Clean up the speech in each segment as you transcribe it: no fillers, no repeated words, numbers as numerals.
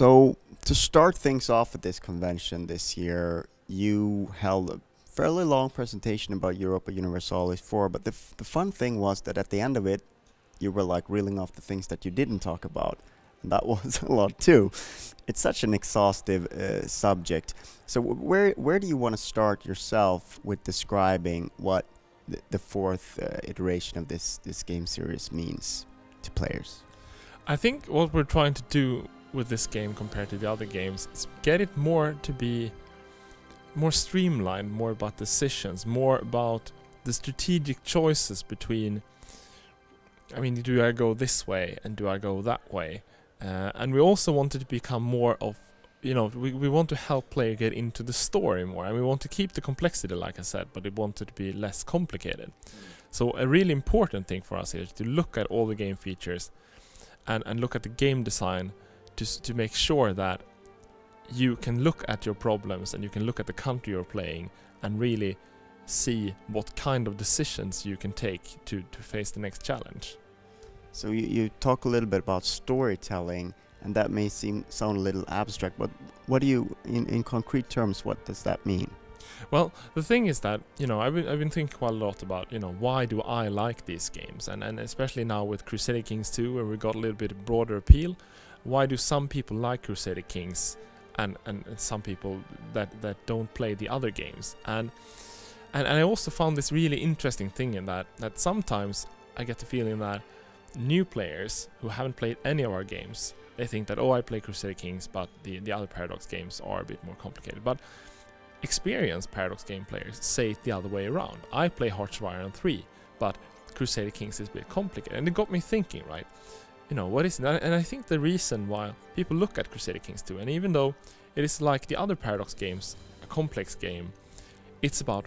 So, to start things off at this convention this year, you held a fairly long presentation about Europa Universalis 4, but the fun thing was that at the end of it, you were like reeling off the things that you didn't talk about. And that was a lot too. It's such an exhaustive subject. So, where do you want to start yourself with describing what the fourth iteration of this game series means to players? I think what we're trying to do with this game compared to the other games is get it more to be more streamlined, more about decisions, more about the strategic choices between, I mean, do I go this way and do I go that way? And we also want it to become more of, we want to help player get into the story more, and we want to keep the complexity, like I said, but we want it to be less complicated. So a really important thing for us here is to look at all the game features and look at the game design to make sure that you can look at your problems and you can look at the country you're playing and really see what kind of decisions you can take to face the next challenge. So you talk a little bit about storytelling, and that may sound a little abstract, but what do you, in concrete terms, what does that mean? Well, the thing is that, I've been thinking quite a lot about, why do I like these games? And especially now with Crusader Kings 2, where we got a little bit broader appeal, why do some people like Crusader Kings and some people that don't play the other games? And I also found this really interesting thing in that sometimes I get the feeling that new players who haven't played any of our games, they think that, I play Crusader Kings, but the other Paradox games are a bit more complicated. But experienced Paradox game players say it the other way around. I play Hearts of Iron 3, but Crusader Kings is a bit complicated. And it got me thinking, right? What is it? And I think the reason why people look at Crusader Kings 2, and even though it is like the other Paradox games, a complex game, it's about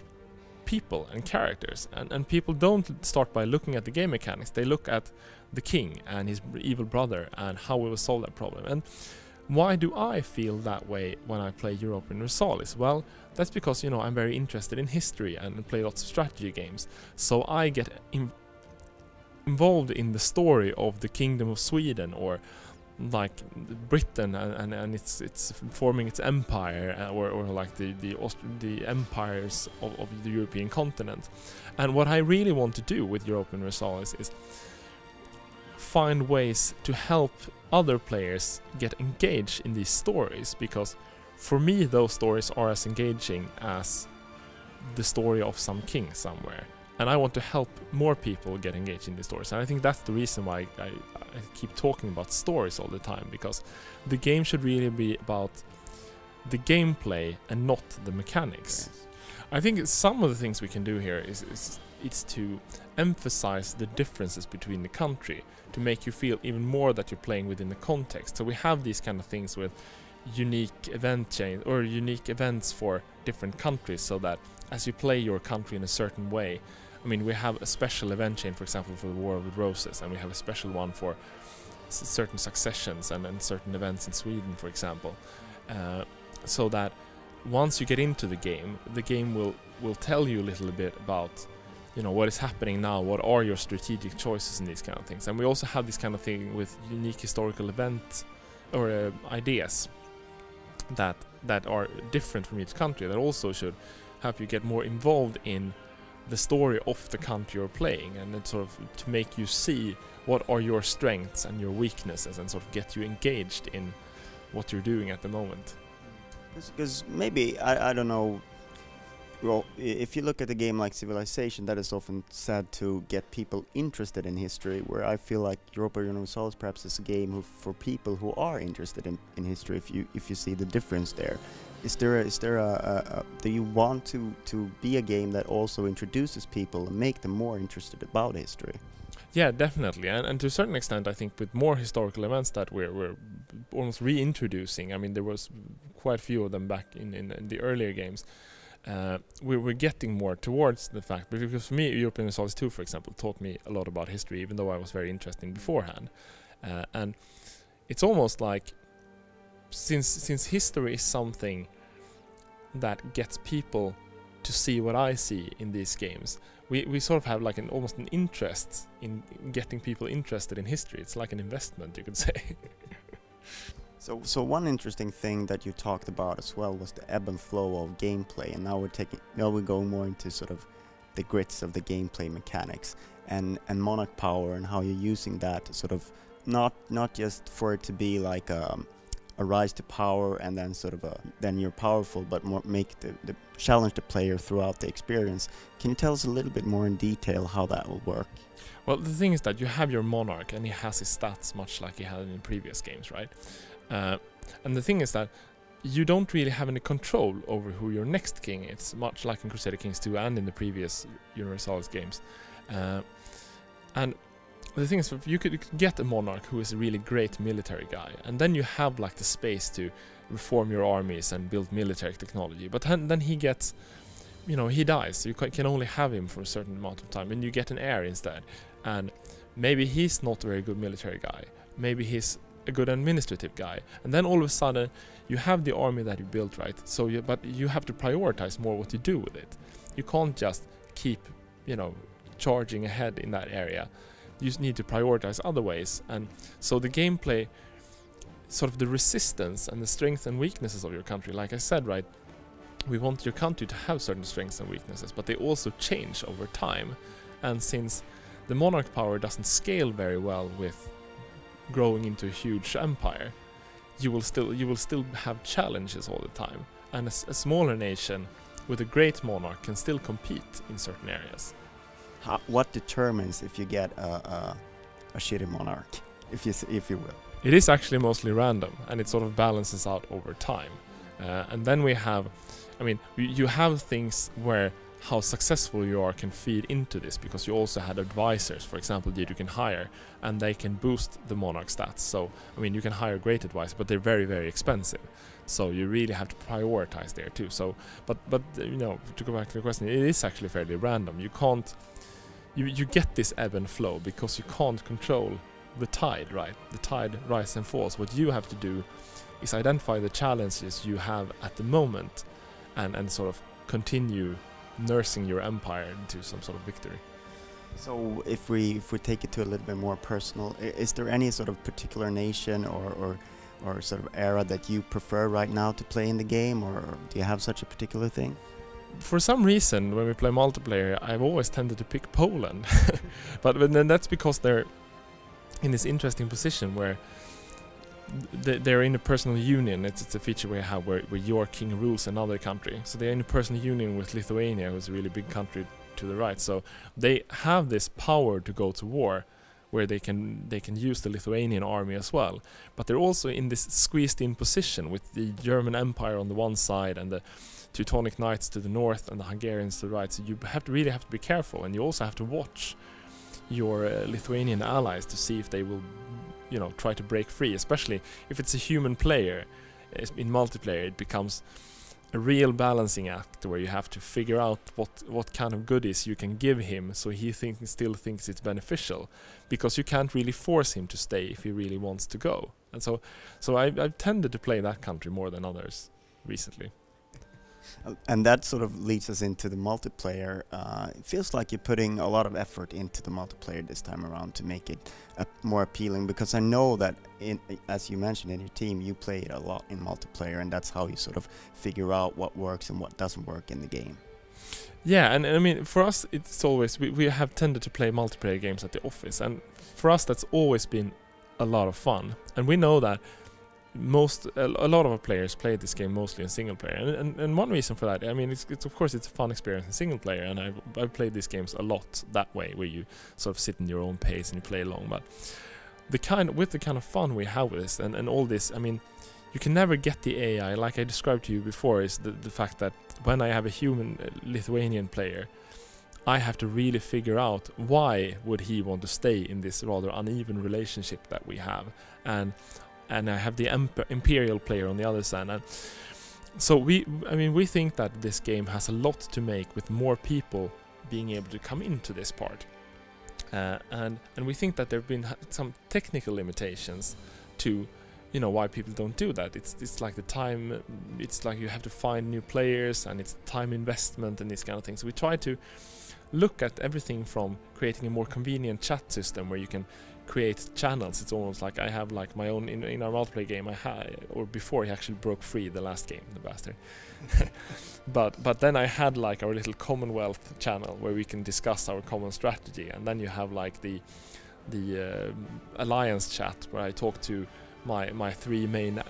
people and characters. And people don't start by looking at the game mechanics. They look at the king and his evil brother and how we will solve that problem. And why do I feel that way when I play Europa Universalis? Well, that's because, I'm very interested in history and play lots of strategy games. So I get involved in the story of the Kingdom of Sweden, or like Britain and it's forming its empire, or like the empires of the European continent. And what I really want to do with Europa Universalis is find ways to help other players get engaged in these stories, because for me those stories are as engaging as the story of some king somewhere, and I want to help more people get engaged in these stories. And I think that's the reason why I keep talking about stories all the time, because the game should really be about the gameplay and not the mechanics. Yes. I think some of the things we can do here is to emphasize the differences between the country, to make you feel even more that you're playing within the context. So we have these kind of things with unique event chains or unique events for different countries, so that as you play your country in a certain way, I mean, we have a special event chain, for example, for the War of the Roses, and we have a special one for certain successions and certain events in Sweden, for example, so that once you get into the game will tell you a little bit about what is happening now, what are your strategic choices and these kind of things. And we also have this kind of thing with unique historical events or ideas that are different from each country, that also should help you get more involved in the story of the country you're playing, and it sort of to make you see what are your strengths and your weaknesses, and sort of get you engaged in what you're doing at the moment. Because maybe, I don't know, well, if you look at a game like Civilization, that is often said to get people interested in history, where I feel like Europa Universalis perhaps is a game for people who are interested in history, if you see the difference there. Is there a do you want to be a game that also introduces people and make them more interested about history? Yeah, definitely, and to a certain extent, I think with more historical events that we're almost reintroducing. I mean, there was quite a few of them back in the earlier games. We're getting more towards the fact, because for me, Europa Universalis 2, for example, taught me a lot about history, even though I was very interested beforehand. And it's almost like, since history is something that gets people to see what I see in these games, we sort of have like almost an interest in getting people interested in history. It's like an investment, you could say. So one interesting thing that you talked about as well was the ebb and flow of gameplay, and now we're going more into sort of the grits of the gameplay mechanics and Monarch power and how you're using that to sort of not just for it to be like a rise to power and then sort of then you're powerful, but more make the challenge the player throughout the experience. Can you tell us a little bit more in detail how that will work? Well, the thing is that you have your Monarch and he has his stats much like he had in previous games, right? And the thing is that you don't really have any control over who your next king is, much like in Crusader Kings 2 and in the previous Universalis games. And the thing is, you could get a Monarch who is a really great military guy, and then you have like the space to reform your armies and build military technology. But then he gets, he dies. So you can only have him for a certain amount of time, and you get an heir instead. And maybe he's not a very good military guy. Maybe he's a good administrative guy. And then all of a sudden, you have the army that you built, right? But you have to prioritize more what you do with it. You can't just keep, charging ahead in that area. You need to prioritize other ways. And so the gameplay, sort of the resistance and the strengths and weaknesses of your country, like I said, right, we want your country to have certain strengths and weaknesses, but they also change over time. And since the Monarch power doesn't scale very well with growing into a huge empire, you will still have challenges all the time. And a smaller nation with a great monarch can still compete in certain areas. What determines if you get a shitty monarch, if you will? It is actually mostly random, and it sort of balances out over time. And then we have, you have things where how successful you are can feed into this, because you also had advisors, for example, that you can hire, and they can boost the monarch stats. So, you can hire great advisors, but they're very, very expensive. So you really have to prioritize there too. So, but to go back to the question, it is actually fairly random. You can't, you get this ebb and flow because you can't control the tide, right? The tide rises and falls. What you have to do is identify the challenges you have at the moment, and sort of continue nursing your empire into some sort of victory. So if we take it to a little bit more personal, is there any sort of particular nation or sort of era that you prefer right now to play in the game, or do you have such a particular thing? For some reason, when we play multiplayer, I've always tended to pick Poland. but then that's because they're in this interesting position where they're in a personal union. It's a feature we have where your king rules another country. So they're in a personal union with Lithuania, who's a really big country to the right. So they have this power to go to war, where they can use the Lithuanian army as well. But they're also in this squeezed-in position with the German Empire on the one side and the Teutonic Knights to the north and the Hungarians to the right. So you really have to be careful, and you also have to watch your Lithuanian allies to see if they will try to break free, especially if it's a human player. In multiplayer, it becomes a real balancing act where you have to figure out what kind of goodies you can give him so he still thinks it's beneficial, because you can't really force him to stay if he really wants to go. And so I've tended to play that country more than others recently. And that sort of leads us into the multiplayer. It feels like you're putting a lot of effort into the multiplayer this time around to make it more appealing, because I know that, as you mentioned in your team, you play it a lot in multiplayer, and that's how you sort of figure out what works and what doesn't work in the game. Yeah, and for us, it's always, we have tended to play multiplayer games at the office, and for us that's always been a lot of fun. And we know that a lot of our players play this game mostly in single player, and one reason for that, it's of course it's a fun experience in single player, and I've played these games a lot that way, where you sort of sit in your own pace and you play along. But the kind of fun we have with this and all this, you can never get the AI, like I described to you before, is the fact that when I have a human Lithuanian player, I have to really figure out why would he want to stay in this rather uneven relationship that we have, and I have the imperial player on the other side. And so we think that this game has a lot to make with more people being able to come into this part, and we think that there have been some technical limitations to why people don't do that. It's like the time, it's like you have to find new players, and it's time investment and these kind of things. So we try to look at everything from creating a more convenient chat system where you can create channels. It's almost like I have like my own in our multiplayer game. Or before he actually broke free the last game, the bastard. but then I had like our little Commonwealth channel where we can discuss our common strategy, and then you have like the alliance chat where I talk to my three main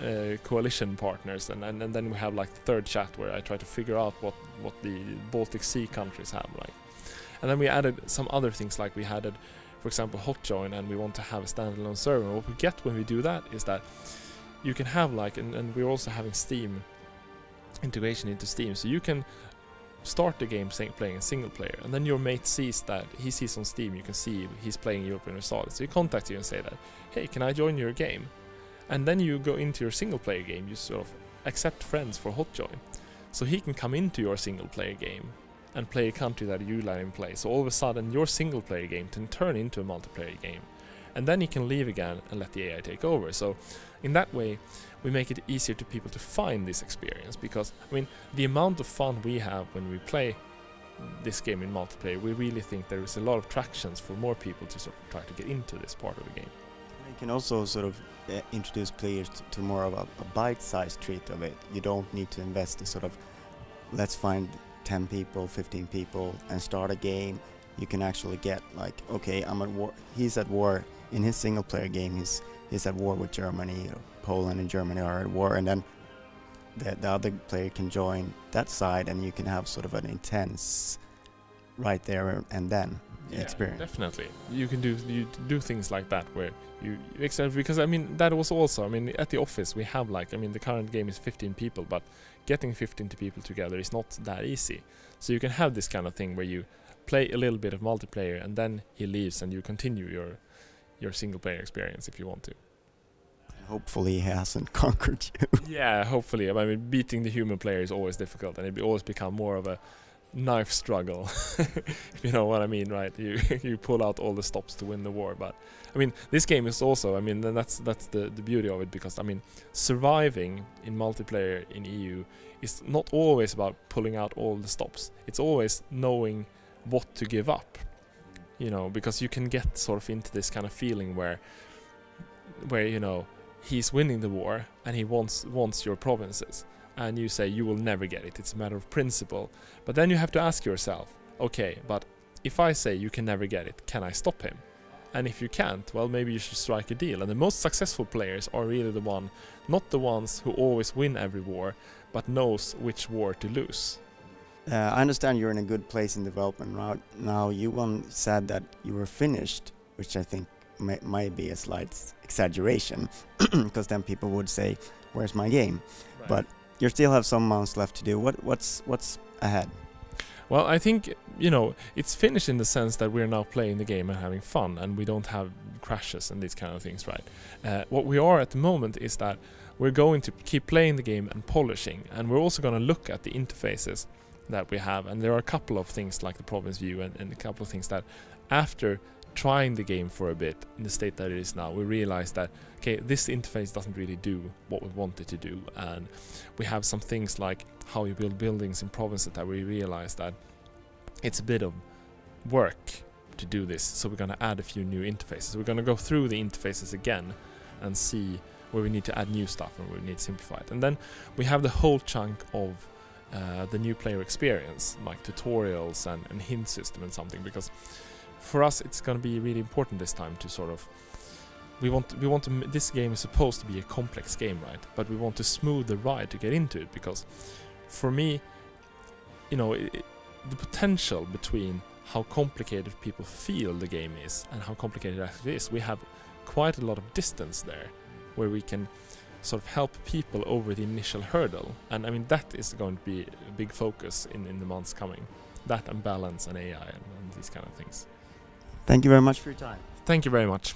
coalition partners, and then we have like the third chat where I try to figure out what the Baltic Sea countries have like. And then we added some other things, like we added, for example, Hotjoin, and we want to have a standalone server. What we get when we do that is that you can have like, and we're also having Steam integration into Steam, so you can start the game playing a single player, and then your mate sees that, he sees on Steam, you can see he's playing Europa Universalis, so he contacts you and say that, hey, can I join your game? And then you go into your single player game, you sort of accept friends for Hotjoin, so he can come into your single player game and play a country that you let him play. So all of a sudden your single player game can turn into a multiplayer game, and then he can leave again and let the AI take over. So in that way we make it easier to people to find this experience, because I mean the amount of fun we have when we play this game in multiplayer, we really think there is a lot of tractions for more people to sort of try to get into this part of the game. You can also sort of introduce players to more of a bite-sized treat of it. You don't need to invest in sort of, let's find 10 people, 15 people and start a game. You can actually get like, okay, I'm at war, he's at war in his single player game, he's at war with Germany, Poland and Germany are at war, and then the other player can join that side, and you can have sort of an intense right there and then experience. Definitely. You can do things like that where you because I mean that was also, I mean at the office we have like, I mean the current game is 15 people, but getting 15 people together is not that easy. So you can have this kind of thing where you play a little bit of multiplayer and then he leaves and you continue your single player experience if you want to. Hopefully he hasn't conquered you. Yeah, hopefully. I mean beating the human player is always difficult, and it always become more of a knife struggle, if you know what I mean, right? You pull out all the stops to win the war. But I mean this game is also, I mean then that's the beauty of it, because I mean surviving in multiplayer in EU is not always about pulling out all the stops. It's always knowing what to give up, you know, because you can get sort of into this kind of feeling where you know he's winning the war and he wants your provinces, and you say you will never get it, it's a matter of principle. But then you have to ask yourself, okay, but if I say you can never get it, can I stop him? And if you can't, well, maybe you should strike a deal. And the most successful players are really not the ones who always win every war, but knows which war to lose. I understand you're in a good place in development right now. You once said that you were finished, which I think might be a slight exaggeration, because then people would say, where's my game? Right. But you still have some months left to do. What's ahead? Well, I think, you know, it's finished in the sense that we're now playing the game and having fun, and we don't have crashes and these kind of things, right? What we are at the moment is that we're going to keep playing the game and polishing, and we're also going to look at the interfaces that we have, and there are a couple of things like the province view and a couple of things that after trying the game for a bit in the state that it is now, we realized that, okay, this interface doesn't really do what we want it to do, and we have some things like how you build buildings in provinces that we realized that it's a bit of work to do this, so we're going to add a few new interfaces. We're going to go through the interfaces again and see where we need to add new stuff and where we need to simplify it. And then we have the whole chunk of the new player experience, like tutorials and hint system and something, because for us it's going to be really important this time to sort of we want to this game is supposed to be a complex game, right? But we want to smooth the ride to get into it, because for me, you know, the potential between how complicated people feel the game is and how complicated it actually is, we have quite a lot of distance there where we can sort of help people over the initial hurdle. And I mean that is going to be a big focus in the months coming, that and balance and AI and these kind of things. Thank you very much for your time. Thank you very much.